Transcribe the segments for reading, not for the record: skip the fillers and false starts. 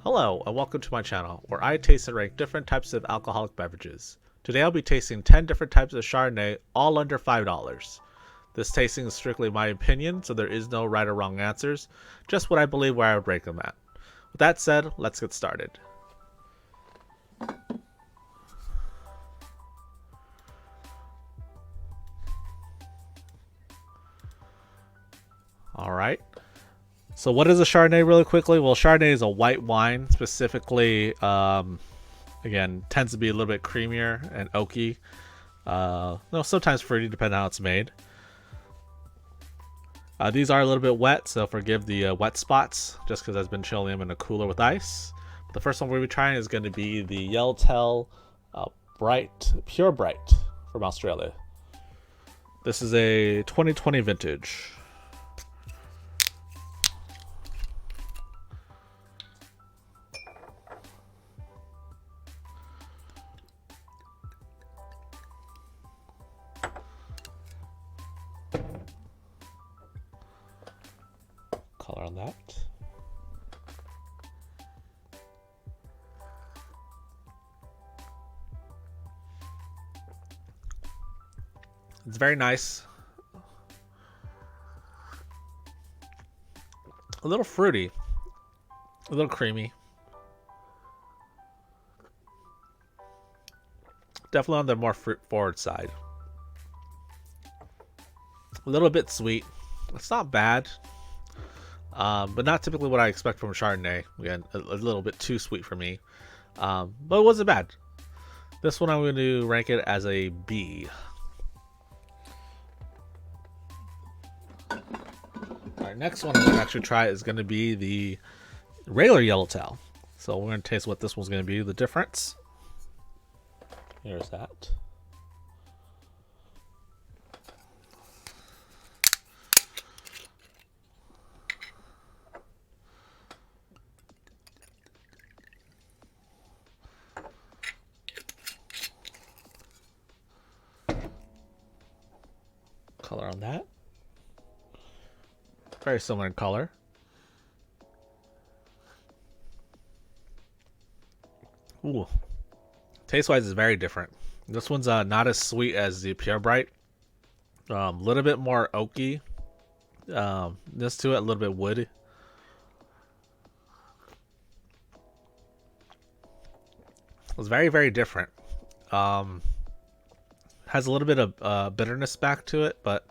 Hello and welcome to my channel where I taste and rank different types of alcoholic beverages. Today I'll be tasting 10 different types of Chardonnay, all under $5. This tasting is strictly my opinion, so there is no right or wrong answers, just what I believe where I would rank them at. With that said, let's get started. Alright. So what is a Chardonnay really quickly? Well, Chardonnay is a white wine, specifically, again, tends to be a little bit creamier and oaky. Sometimes fruity, depending on how it's made. These are a little bit wet, so forgive the wet spots, just because I've been chilling them in a cooler with ice. But the first one we're going to be trying is going to be the Yellowtail Pure Bright from Australia. This is a 2020 vintage. Color on that. It's very nice. A little fruity. A little creamy. Definitely on the more fruit forward side. A little bit sweet. It's not bad. But not typically what I expect from Chardonnay. Again, a little bit too sweet for me. But it wasn't bad. This one I'm going to rank it as a B. Alright, next one I'm going to actually try is going to be the regular Yellowtail. So we're going to taste what this one's going to be, the difference. Here's that. Color on that. Very similar in color. Ooh. Taste-wise is very different. This one's not as sweet as the Pure Bright. A little bit more oaky. This to it, a little bit woody. It's very, very different. Has a little bit of bitterness back to it, but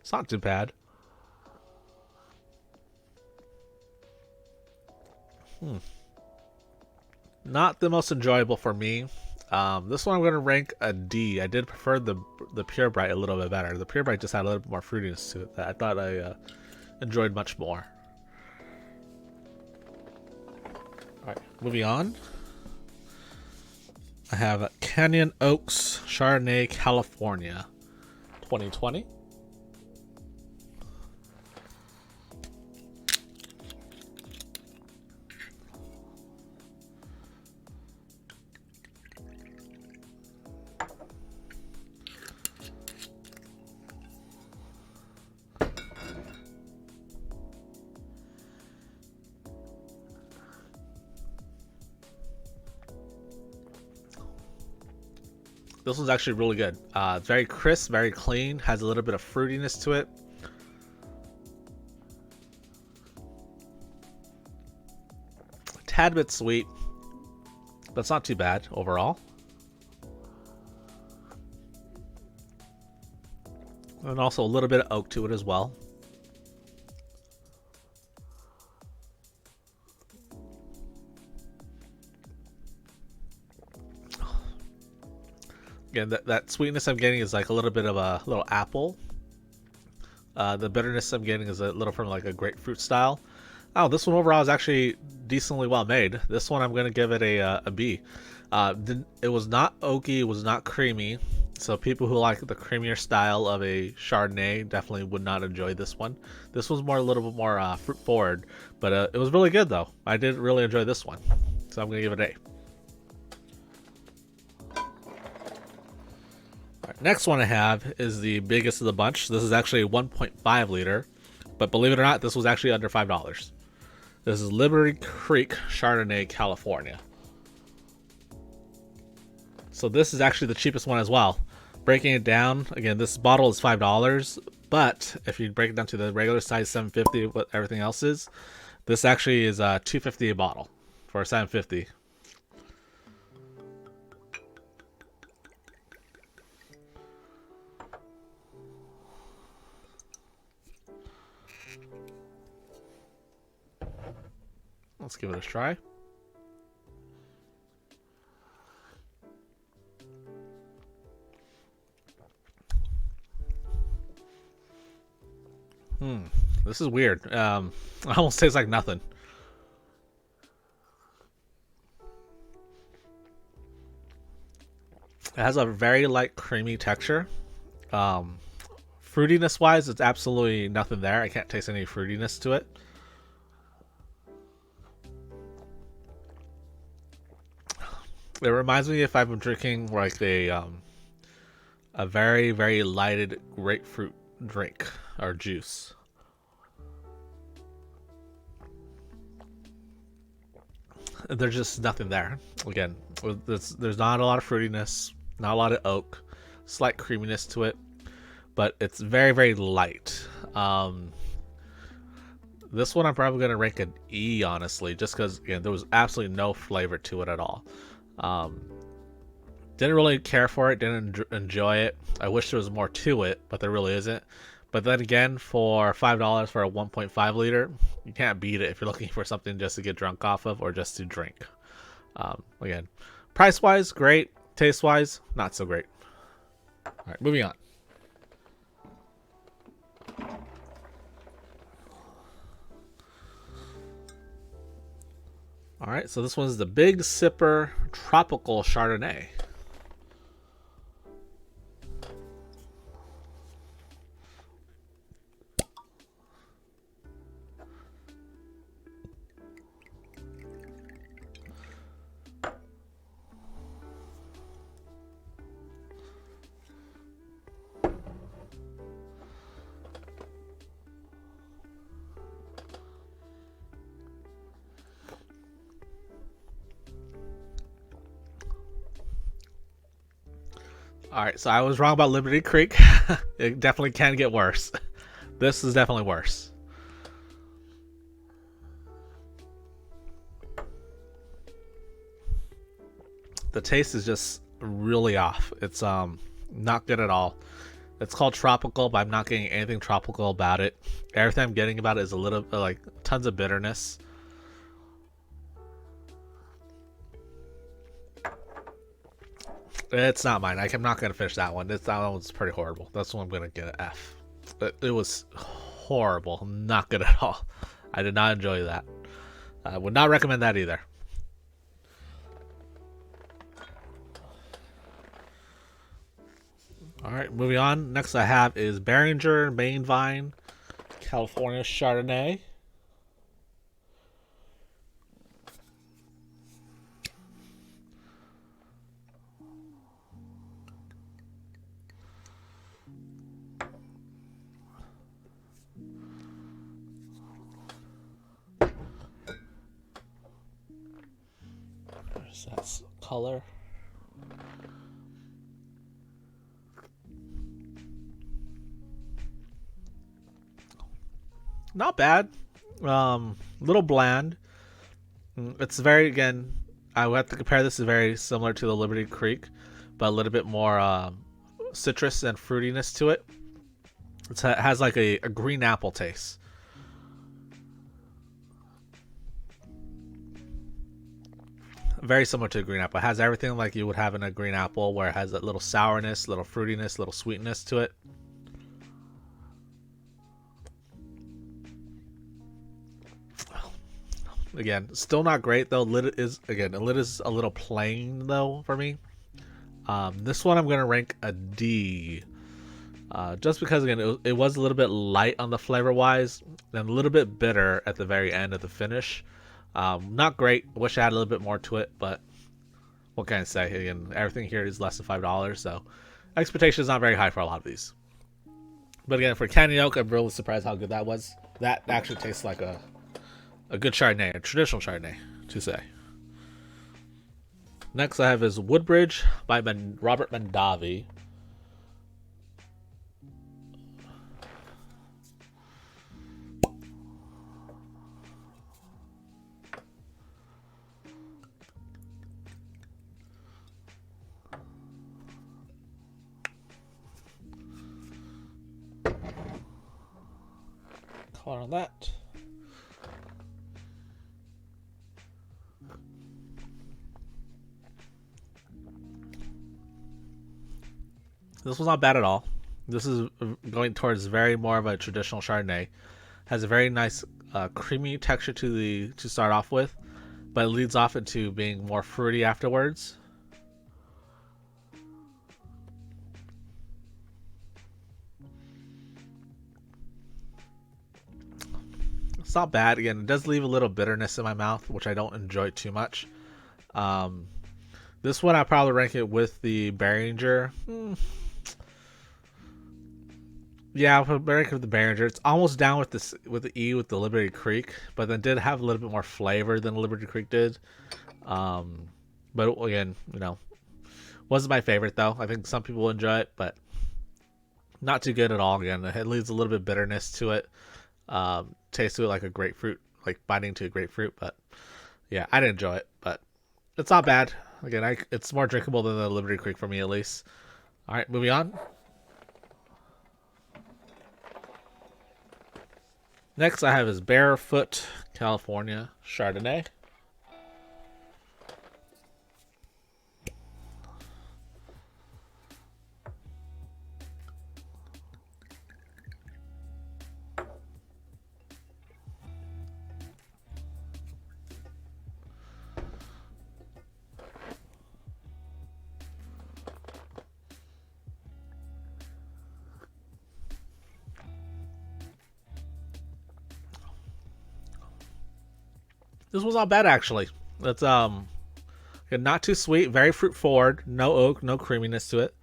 it's not too bad. Not the most enjoyable for me. This one I'm going to rank a D. I did prefer the Pure Bright a little bit better. The Pure Bright just had a little bit more fruitiness to it that I thought I enjoyed much more. Alright, moving on. I have Canyon Oaks Chardonnay California 2020. This one's actually really good. It's very crisp, very clean, has a little bit of fruitiness to it. A tad bit sweet, but it's not too bad overall. And also a little bit of oak to it as well. Again, that sweetness I'm getting is like a little bit of a little apple. The bitterness I'm getting is a little from like a grapefruit style. Oh, this one overall is actually decently well made. This one I'm going to give it a B. It was not oaky, it was not creamy. So people who like the creamier style of a Chardonnay definitely would not enjoy this one. This one's a little bit more fruit forward, but it was really good though. I did really enjoy this one. So I'm going to give it an A. Next one I have is the biggest of the bunch. This is actually a 1.5 liter, but believe it or not, this was actually under $5. This is Liberty Creek Chardonnay, California. So this is actually the cheapest one as well. Breaking it down, again, this bottle is $5, but if you break it down to the regular size $7.50, what everything else is, this actually is $2.50 a bottle for $7.50. Let's give it a try. This is weird. It almost tastes like nothing. It has a very light creamy texture. Fruitiness wise, it's absolutely nothing there. I can't taste any fruitiness to it. It reminds me if I've been drinking like a very, very lighted grapefruit drink or juice. There's just nothing there. Again, there's not a lot of fruitiness, not a lot of oak, slight creaminess to it, but it's very, very light. This one I'm probably going to rank an E, honestly, just because, again, there was absolutely no flavor to it at all. Didn't really care for it, didn't enjoy it. I wish there was more to it, but there really isn't. But then again, for $5 for a 1.5 liter, you can't beat it if you're looking for something just to get drunk off of or just to drink. Again, price-wise, great. Taste-wise, not so great. All right, moving on. All right, so this one's the Big Sipper Tropical Chardonnay. Alright, so I was wrong about Liberty Creek. It definitely can get worse. This is definitely worse. The taste is just really off. It's not good at all. It's called tropical, but I'm not getting anything tropical about it. Everything I'm getting about it is a little like tons of bitterness. It's not mine. I'm not gonna finish that one. That one's pretty horrible. That's one I'm gonna get an F. It was horrible. Not good at all. I did not enjoy that. I would not recommend that either. Alright, moving on. Next I have is Beringer Main Vine California Chardonnay. There's that color. Not bad. Little bland. It's very, again, I would have to compare this to very similar to the Liberty Creek, but a little bit more citrus and fruitiness to it. It has like a green apple taste. Very similar to a green apple. It has everything like you would have in a green apple, where it has that little sourness, little fruitiness, little sweetness to it. Again, still not great though. Lid is a little plain though for me. This one I'm gonna rank a D, just because again it was a little bit light on the flavor wise and a little bit bitter at the very end of the finish. Not great. Wish I had a little bit more to it, but what can I say? Again, everything here is less than $5, so expectation is not very high for a lot of these. But again, for Canyon Oak, I'm really surprised how good that was. That actually tastes like a a good Chardonnay, a traditional Chardonnay, to say. Next I have is Woodbridge by Robert Mondavi. Color on that. This was not bad at all. This is going towards very more of a traditional Chardonnay. Has a very nice creamy texture to start off with, but it leads off into being more fruity afterwards. It's not bad. Again, it does leave a little bitterness in my mouth, which I don't enjoy too much. This one I probably rank it with the Beringer. Yeah, I'll rank it with the Beringer. It's almost down with the E with the Liberty Creek, but then did have a little bit more flavor than Liberty Creek did. But again, wasn't my favorite though. I think some people enjoy it, but not too good at all. Again, it leaves a little bit of bitterness to it. Tastes to it like a grapefruit, like biting to a grapefruit. But yeah, I didn't enjoy it, but it's not bad. Again, it's more drinkable than the Liberty Creek for me at least. All right, moving on. Next I have is Barefoot, California Chardonnay. This was not bad actually. It's not too sweet, very fruit forward, no oak, no creaminess to it.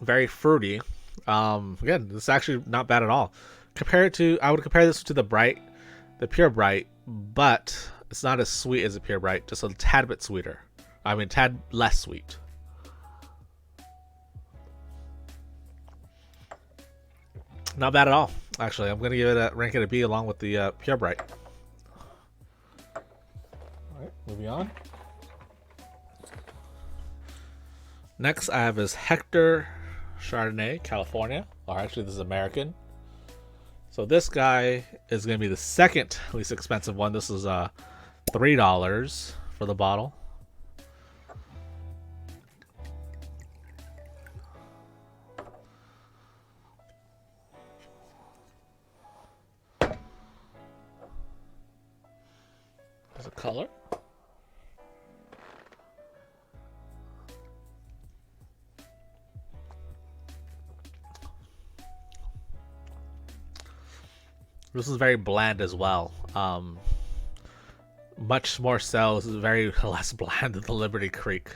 Very fruity. Again, this is actually not bad at all. I would compare this to the Pure Bright, but it's not as sweet as the Pure Bright, just a tad bit sweeter. I mean, tad less sweet. Not bad at all, actually. I'm going to give it rank it a B along with the Pure Bright. Alright, moving on. Next I have is Hectare Chardonnay, California. Or actually, this is American. So this guy is going to be the second least expensive one. This is $3 for the bottle. There's a color. This is very bland as well. Much more so. This is very less bland than the Liberty Creek.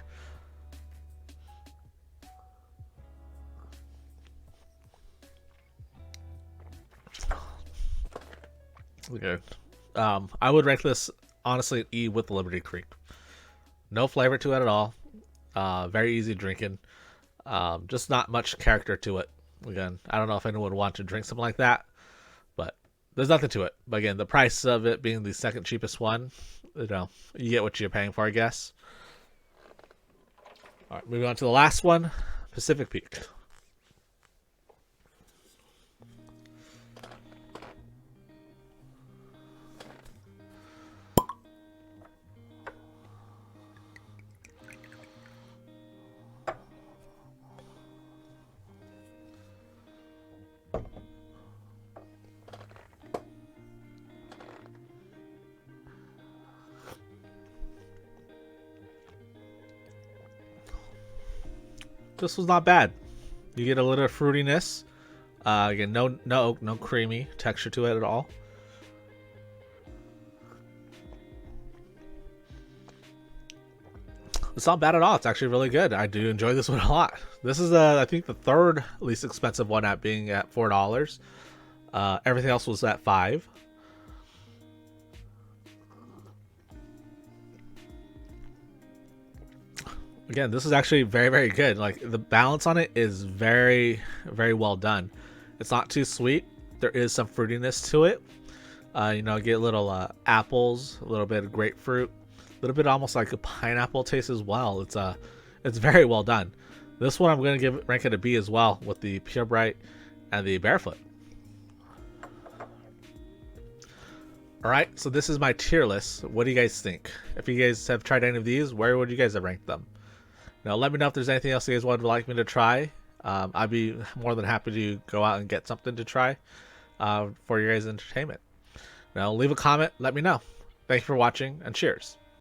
Okay. I would rank this honestly an E with the Liberty Creek. No flavor to it at all. Very easy drinking. Just not much character to it. Again, I don't know if anyone would want to drink something like that, but there's nothing to it. But again, the price of it being the second cheapest one, you get what you're paying for, I guess. All right, moving on to the last one, Pacific Peak. This was not bad. You get a little fruitiness. Again, no creamy texture to it at all. It's not bad at all. It's actually really good. I do enjoy this one a lot. This is I think the third least expensive one at being at $4. Everything else was at $5. Again, this is actually very, very good. Like, the balance on it is very, very well done. It's not too sweet. There is some fruitiness to it. You know, get little apples, a little bit of grapefruit, a little bit almost like a pineapple taste as well. It's very well done. This one I'm going to rank it a B as well, with the Purebright and the Barefoot. Alright, so this is my tier list. What do you guys think? If you guys have tried any of these, where would you guys have ranked them? Now, let me know if there's anything else you guys would like me to try. I'd be more than happy to go out and get something to try for your guys' entertainment. Now, leave a comment. Let me know. Thank you for watching, and cheers.